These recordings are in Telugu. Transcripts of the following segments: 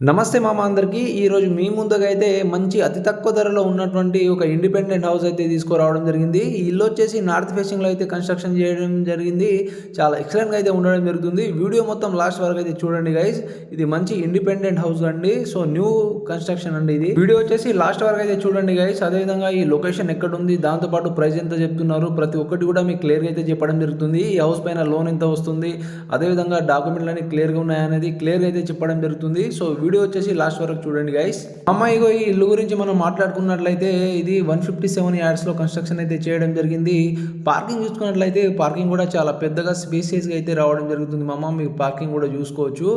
నమస్తే మామ అందరికీ. ఈరోజు మీ ముందుకైతే మంచి అతి తక్కువ ధరలో ఉన్నటువంటి ఒక ఇండిపెండెంట్ హౌస్ అయితే తీసుకురావడం జరిగింది. ఈ ఇల్లు వచ్చేసి నార్త్ ఫేసింగ్‌లో అయితే కన్‌స్ట్రక్షన్ చేయడం జరిగింది. చాలా ఎక్సలెంట్‌గా అయితే ఉండడం జరుగుతుంది. వీడియో మొత్తం లాస్ట్ వరకు అయితే చూడండి గైస్. ఇది మంచి ఇండిపెండెంట్ హౌస్ అండి. సో న్యూ కన్‌స్ట్రక్షన్ అండి ఇది. వీడియో వచ్చేసి లాస్ట్ వరకు అయితే చూడండి గైస్. అదేవిధంగా ఈ లొకేషన్ ఎక్కడుంది, దాంతో పాటు ప్రైస్ ఎంత చెప్తున్నారు, ప్రతి ఒక్కటి కూడా మీకు క్లియర్‌గా అయితే చెప్పడం జరుగుతుంది. ఈ హౌస్ పైన లోన్ ఎంత వస్తుంది, అదేవిధంగా డాక్యుమెంట్లన్నీ క్లియర్‌గా ఉన్నాయనేది క్లియర్‌గా అయితే చెప్పడం జరుగుతుంది. సో వీడియో వచ్చేసి లాస్ట్ వరకు చూడండి గైస్. అమ్మాయిగో ఈ ఇల్లు గురించి మనం మాట్లాడుకున్నట్లయితే ఇది 157 యార్డ్స్లో కన్స్ట్రక్షన్ అయితే చేయడం జరిగింది. పార్కింగ్ చూసుకున్నట్లయితే పార్కింగ్ కూడా చాలా పెద్దగా స్పేసియస్గా అయితే రావడం జరుగుతుంది. మీకు పార్కింగ్ కూడా చూసుకోవచ్చు.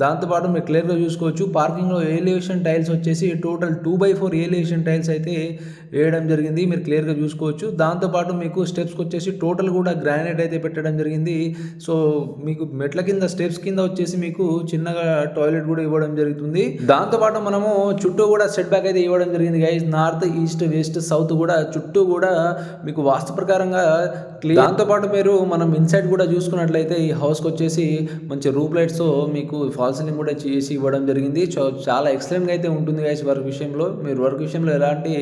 దాంతోపాటు మీరు క్లియర్గా చూసుకోవచ్చు. పార్కింగ్లో ఏలివేషన్ టైల్స్ వచ్చేసి టోటల్ 2/4 ఏలివేషన్ టైల్స్ అయితే వేయడం జరిగింది. మీరు క్లియర్గా చూసుకోవచ్చు. దాంతోపాటు మీకు స్టెప్స్కి వచ్చేసి టోటల్ కూడా గ్రానైట్ అయితే పెట్టడం జరిగింది. సో మీకు మెట్ల కింద స్టెప్స్ కింద వచ్చేసి మీకు చిన్నగా టాయిలెట్ కూడా ఇవ్వడం జరుగుతుంది. దాంతోపాటు మనము చుట్టూ కూడా సెట్ బ్యాక్ అయితే ఇవ్వడం జరిగింది guys. North, east, west, south కూడా చుట్టూ కూడా మీకు వాస్తు ప్రకారంగా క్లియర్. దాంతోపాటు మీరు మనం ఇన్సైడ్ కూడా చూసుకున్నట్లయితే ఈ హౌస్కి వచ్చేసి మంచి రూప్ లైట్స్ మీకు ఫాల్ సీలింగ్ కూడా చేసి ఇవ్వడం జరిగింది. చాలా ఎక్సలెంట్గా అయితే ఉంటుంది గైస్. వర్క్ విషయంలో మీరు వర్క్ విషయంలో ఎలాంటి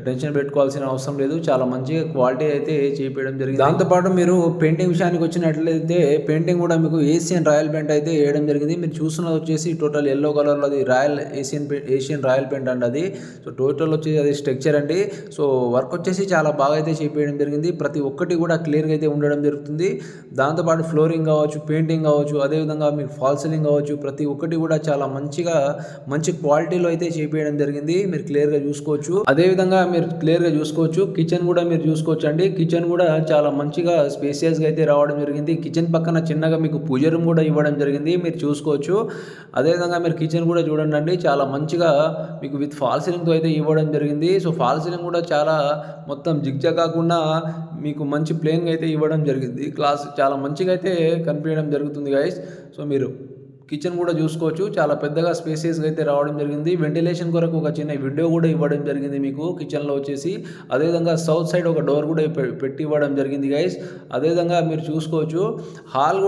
టెన్షన్ పెట్టుకోవాల్సిన అవసరం లేదు. చాలా మంచిగా క్వాలిటీ అయితే చేయించడం జరిగింది. దాంతోపాటు మీరు పెయింటింగ్ విషయానికి వచ్చినట్లయితే పెయింటింగ్ కూడా మీకు ఏషియన్ రాయల్ పెయింట్ అయితే వేయడం జరిగింది. మీరు చూస్తున్నది వచ్చేసి టోటల్ ఎల్లో కలర్లో అది రాయల్ ఏషియన్ రాయల్ పెయింట్ అండి అది. సో టోటల్ వచ్చేసి అది స్ట్రక్చర్ అండి. సో వర్క్ వచ్చేసి చాలా బాగా అయితే చేయించడం జరిగింది. ప్రతి ఒక్కటి కూడా క్లియర్గా అయితే ఉండడం జరుగుతుంది. దాంతోపాటు ఫ్లోరింగ్ కావచ్చు, పెయింటింగ్ కావచ్చు, అదేవిధంగా మీకు ఫాల్ సీలింగ్ కావచ్చు, ప్రతి ఒక్కటి కూడా చాలా మంచి క్వాలిటీలో అయితే చేయించడం జరిగింది. మీరు క్లియర్గా చూసుకోవచ్చు. అదేవిధంగా మీరు క్లియర్గా చూసుకోవచ్చు. కిచెన్ కూడా మీరు చూసుకోవచ్చు అండి. కిచెన్ కూడా చాలా మంచిగా స్పేసియస్గా అయితే రావడం జరిగింది. కిచెన్ పక్కన చిన్నగా మీకు పూజ రూమ్ కూడా ఇవ్వడం జరిగింది. మీరు చూసుకోవచ్చు. అదేవిధంగా మీరు కిచెన్ కూడా చూడండి, చాలా మంచిగా మీకు విత్ ఫాల్ సీలింగ్తో అయితే ఇవ్వడం జరిగింది. సో ఫాల్ సీలింగ్ కూడా చాలా మొత్తం జిగ్జా కాకుండా మీకు మంచి ప్లేన్గా అయితే ఇవ్వడం జరిగింది. క్లాస్ చాలా మంచిగా అయితే కనిపించడం జరుగుతుంది గైస్. సో మీరు కిచెన్ కూడా చూసుకోవచ్చు. చాలా పెద్దగా స్పేసియస్గా అయితే రావడం జరిగింది. వెంటిలేషన్ కొరకు ఒక చిన్న విండో కూడా ఇవ్వడం జరిగింది మీకు కిచెన్లో వచ్చేసి. అదేవిధంగా సౌత్ సైడ్ ఒక డోర్ కూడా పెట్టి ఇవ్వడం జరిగింది గైస్. అదేవిధంగా మీరు చూసుకోవచ్చు. హాల్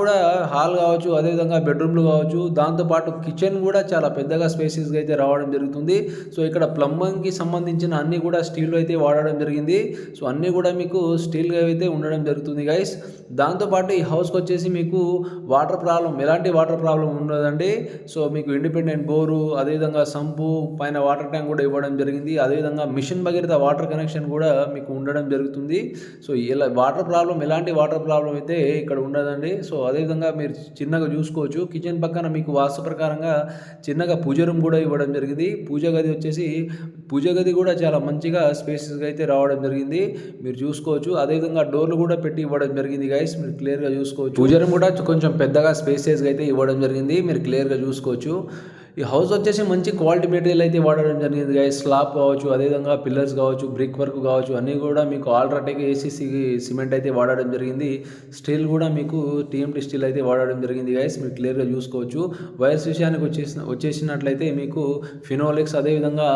కావచ్చు, అదేవిధంగా బెడ్రూమ్లు కావచ్చు, దాంతోపాటు కిచెన్ కూడా చాలా పెద్దగా స్పేసియస్గా అయితే రావడం జరుగుతుంది. సో ఇక్కడ ప్లంబింగ్కి సంబంధించిన అన్నీ కూడా స్టీల్ అయితే వాడడం జరిగింది. సో అన్నీ కూడా మీకు స్టీల్గా అయితే ఉండడం జరుగుతుంది గైస్. దాంతోపాటు ఈ హౌస్కి వచ్చేసి మీకు ఎలాంటి వాటర్ ప్రాబ్లం ఉండదండి. సో మీకు ఇండిపెండెంట్ బోరు, అదేవిధంగా సంపు, పైన వాటర్ ట్యాంక్ కూడా ఇవ్వడం జరిగింది. అదేవిధంగా మిషన్ భగీరథ వాటర్ కనెక్షన్ కూడా మీకు ఉండడం జరుగుతుంది. సో ఇలా ఎలాంటి వాటర్ ప్రాబ్లం అయితే ఇక్కడ ఉండదండి. సో అదేవిధంగా మీరు చిన్నగా చూసుకోవచ్చు. కిచెన్ పక్కన మీకు వాస్తు ప్రకారంగా చిన్నగా పూజ రూమ్ కూడా ఇవ్వడం జరిగింది. పూజ గది కూడా చాలా మంచిగా స్పేసెస్గా అయితే రావడం జరిగింది. మీరు చూసుకోవచ్చు. అదేవిధంగా డోర్లు కూడా పెట్టి ఇవ్వడం జరిగింది గైస్. మీరు క్లియర్గా చూసుకోవచ్చు. పూజ రూమ్ కూడా కొంచెం పెద్దగా స్పేసెస్గా అయితే ఇవ్వడం జరిగింది. మీరు క్లియర్గా చూసుకోవచ్చు. ఈ హౌస్ వచ్చేసి మంచి క్వాలిటీ మెటీరియల్ అయితే వాడడం జరిగింది గైస్. స్లాబ్ కావచ్చు, అదేవిధంగా పిల్లర్స్ కావచ్చు, బ్రిక్ వర్క్ కావచ్చు, అన్నీ కూడా మీకు ఆల్ట్రాటెక్ ఏసీసీ సిమెంట్ అయితే వాడడం జరిగింది. స్టీల్ కూడా మీకు టీఎంటీ స్టీల్ అయితే వాడడం జరిగింది గైస్. మీరు క్లియర్గా చూసుకోవచ్చు. వైర్స్ విషయానికి వచ్చేసినట్లయితే మీకు ఫినోలెక్స్, అదేవిధంగా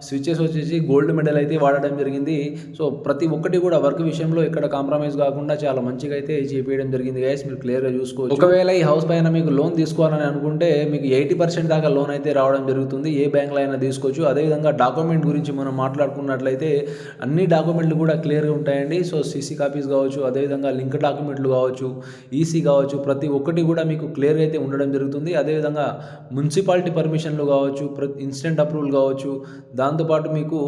స్విచెస్ వచ్చేసి గోల్డ్ మెడల్ అయితే వాడడం జరిగింది. సో ప్రతి ఒక్కటి కూడా వర్క్ విషయంలో ఇక్కడ కాంప్రమైజ్ కాకుండా చాలా మంచిగా అయితే చేపించడం జరిగింది గైస్. మీరు క్లియర్గా చూసుకోవచ్చు. ఒకవేళ ఈ హౌస్ పైన మీకు లోన్ తీసుకోవాలని అనుకుంటే మీకు 80% దాకా లోన్ అయితే రావడం జరుగుతుంది. ఏ బ్యాంక్లో అయినా తీసుకోవచ్చు. అదేవిధంగా డాక్యుమెంట్ గురించి మనం మాట్లాడుకున్నట్లయితే అన్ని డాక్యుమెంట్లు కూడా క్లియర్గా ఉంటాయండి. సో సీసీ కాపీస్ కావచ్చు, అదేవిధంగా లింక్ డాక్యుమెంట్లు కావచ్చు, ఈసీ కావచ్చు, ప్రతి ఒక్కటి కూడా మీకు క్లియర్గా అయితే ఉండడం జరుగుతుంది. అదేవిధంగా మున్సిపాలిటీ పర్మిషన్లు కావచ్చు, ఇన్స్టెంట్ అప్రూవల్ కావచ్చు, దాంతోపాటు మీకు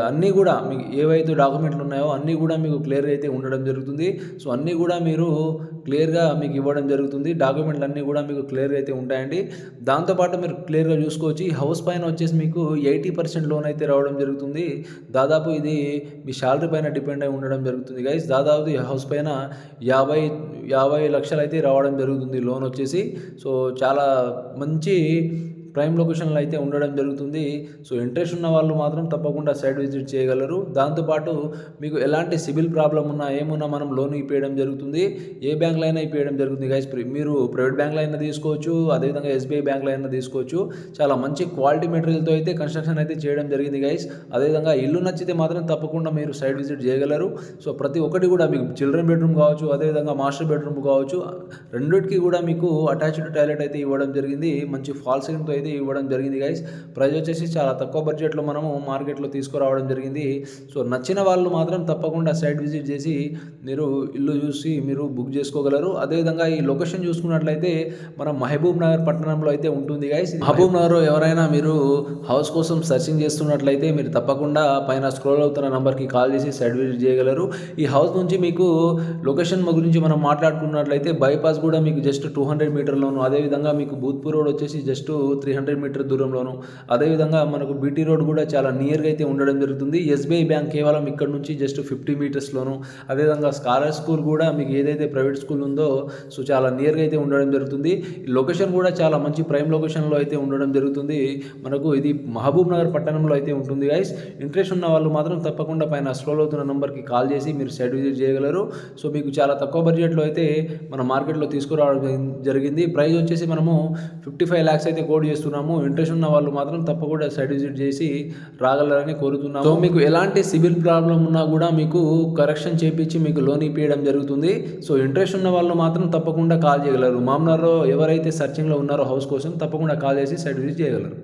అన్నీ కూడా మీకు ఏవైతే డాక్యుమెంట్లు ఉన్నాయో అన్నీ కూడా మీకు క్లియర్గా అయితే ఉండడం జరుగుతుంది. సో అన్నీ కూడా మీరు క్లియర్గా మీకు ఇవ్వడం జరుగుతుంది. డాక్యుమెంట్లు అన్నీ కూడా మీకు క్లియర్గా అయితే ఉంటాయండి. దాంతోపాటు మీరు క్లియర్గా చూసుకోవచ్చు. ఈ హౌస్ పైన వచ్చేసి మీకు 80% లోన్ అయితే రావడం జరుగుతుంది. దాదాపు ఇది మీ శాలరీ పైన డిపెండ్ అయి ఉండడం జరుగుతుంది గైస్. దాదాపు ఈ హౌస్ పైన 50 లక్షలు అయితే రావడం జరుగుతుంది లోన్ వచ్చేసి. సో చాలా మంచి ప్రైమ్ లొకేషన్లో అయితే ఉండడం జరుగుతుంది. సో ఇంట్రెస్ట్ ఉన్న వాళ్ళు మాత్రం తప్పకుండా సైట్ విజిట్ చేయగలరు. దాంతోపాటు మీకు ఎలాంటి సిబిల్ ప్రాబ్లం ఉన్నా ఏమున్నా మనం లోన్ ఇప్పించడం జరుగుతుంది. ఏ బ్యాంక్లో అయినా ఇప్పించడం జరుగుతుంది గైస్. మీరు ప్రైవేట్ బ్యాంక్లో అయినా తీసుకోవచ్చు, అదేవిధంగా ఎస్బీఐ బ్యాంక్లో అయినా తీసుకోవచ్చు. చాలా మంచి క్వాలిటీ మెటీరియల్తో అయితే కన్స్ట్రక్షన్ అయితే చేయడం జరిగింది గైస్. అదేవిధంగా ఇల్లు నచ్చితే మాత్రం తప్పకుండా మీరు సైట్ విజిట్ చేయగలరు. సో ప్రతి ఒక్కటి కూడా మీకు చిల్డ్రన్ బెడ్రూమ్ కావచ్చు, అదేవిధంగా మాస్టర్ బెడ్రూమ్ కావచ్చు, రెండింటికి కూడా మీకు అటాచ్డ్ టాయిలెట్ అయితే ఇవ్వడం జరిగింది. మంచి ఫాల్ సీలింగ్తో అయితే అయితే ఇవ్వడం జరిగింది గైస్. ప్రైస్ వచ్చేసి చాలా తక్కువ బడ్జెట్లో మనము మార్కెట్లో తీసుకురావడం జరిగింది. సో నచ్చిన వాళ్ళు మాత్రం తప్పకుండా సైట్ విజిట్ చేసి మీరు ఇల్లు చూసి మీరు బుక్ చేసుకోగలరు. అదేవిధంగా ఈ లొకేషన్ చూసుకున్నట్లయితే మనం మహబూబ్ నగర్ పట్టణంలో అయితే ఉంటుంది గైస్. మహబూబ్ నగర్ ఎవరైనా మీరు హౌస్ కోసం సర్చింగ్ చేస్తున్నట్లయితే మీరు తప్పకుండా పైన స్క్రోల్ అవుతున్న నంబర్కి కాల్ చేసి సైట్ విజిట్ చేయగలరు. ఈ హౌస్ నుంచి మీకు లొకేషన్ గురించి మనం మాట్లాడుకున్నట్లయితే బైపాస్ కూడా మీకు జస్ట్ 200 మీటర్లోను, అదేవిధంగా మీకు భూత్పూర్ రోడ్ వచ్చేసి జస్ట్ 300 మీటర్ దూరంలోను, అదేవిధంగా మనకు బీటీ రోడ్ కూడా చాలా నియర్గా అయితే ఉండడం జరుగుతుంది. ఎస్బీఐ బ్యాంక్ కేవలం ఇక్కడ నుంచి జస్ట్ 50 మీటర్స్లోను, అదేవిధంగా స్కాలర్ స్కూల్ కూడా మీకు ఏదైతే ప్రైవేట్ స్కూల్ ఉందో సో చాలా నియర్గా అయితే ఉండడం జరుగుతుంది. లొకేషన్ కూడా చాలా మంచి ప్రైమ్ లొకేషన్లో అయితే ఉండడం జరుగుతుంది. మనకు ఇది మహబూబ్ నగర్ పట్టణంలో అయితే ఉంటుంది గైస్. ఇంట్రెస్ట్ ఉన్న వాళ్ళు మాత్రం తప్పకుండా పైన స్క్రోల్ అవుతున్న నెంబర్కి కాల్ చేసి మీరు సైట్ విజిట్ చేయగలరు. సో మీకు చాలా తక్కువ బడ్జెట్లో అయితే మన మార్కెట్లో తీసుకురావడం జరిగింది. ప్రైస్ వచ్చేసి మనము 55 lakhs అయితే కోట్ చేస్తున్నాము. ఇంట్రెస్ట్ ఉన్న వాళ్ళు మాత్రం తప్పకుండా సైట్ విజిట్ చేసి రాగలరని కోరుతున్నాము. సో మీకు ఎలాంటి సిబిల్ ప్రాబ్లం ఉన్నా కూడా మీకు కరెక్షన్ చేపించి మీకు లోన్ ఇప్పించడం జరుగుతుంది. సో ఇంట్రెస్ట్ ఉన్న వాళ్ళు మాత్రం తప్పకుండా కాల్ చేయగలరు. మామ్నార్లో ఎవరైతే సర్చింగ్లో ఉన్నారో హౌస్ కోసం తప్పకుండా కాల్ చేసి సైట్ విజిట్ చేయగలరు.